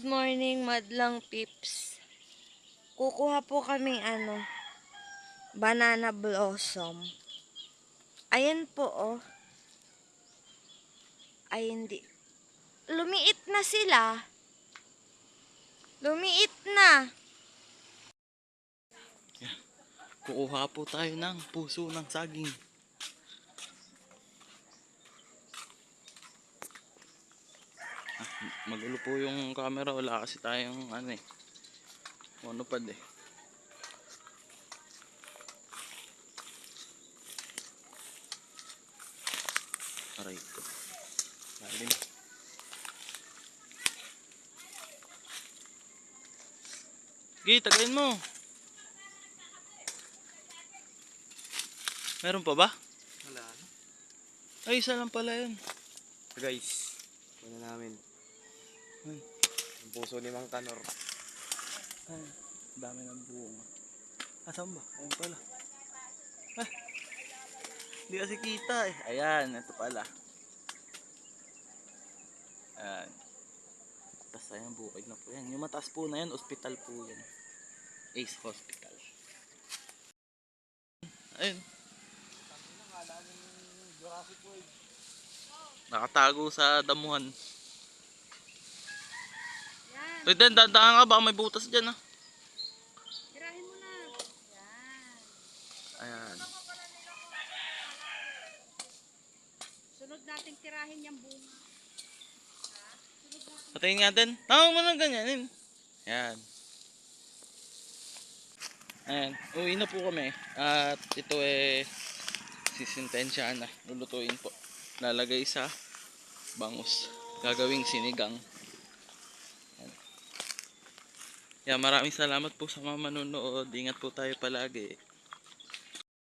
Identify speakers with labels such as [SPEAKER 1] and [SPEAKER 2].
[SPEAKER 1] morning, madlang pips. Kukuha po kaming banana blossom. Ayan po, oh. Ay, hindi. Lumiit na sila. Lumiit na.
[SPEAKER 2] Kukuha po tayo ng puso ng saging. Magulo po yung camera, wala kasi tayong monopod eh. Aray ko. Lalim. Sige, tagayin mo. Meron pa ba?
[SPEAKER 3] Wala.
[SPEAKER 2] Ay, isa lang pala yun.
[SPEAKER 3] Guys, muna namin. Ang puso ni Mang Tanor.
[SPEAKER 2] Ay, dami ng bunga. Asan ba? Ayun pala. Ah, hindi kasi kita eh. Ayan, ito pala. Ayan. Tapos ayan, bukid na po yan. Yung mataas po na yan, ospital po yan. Ace Hospital. Ayun. Nakatago sa damuhan.
[SPEAKER 1] Yan.
[SPEAKER 2] Uy, Dan, dadaan ka. Baka may butas dyan ah.
[SPEAKER 1] Tirahin mo na. Yan.
[SPEAKER 2] Ayan.
[SPEAKER 1] Sunod nating tirahin yung bunga.
[SPEAKER 2] Patayin nga din. Tawag mo ng ganyan. Ayan. Ayan. Uwi na po kami. At ito sisintensyahan na. Lulutuin po. Lalagay sa bangus. Gagawing sinigang. Ayan. Maraming salamat po sa mga manonood. Ingat po tayo palagi.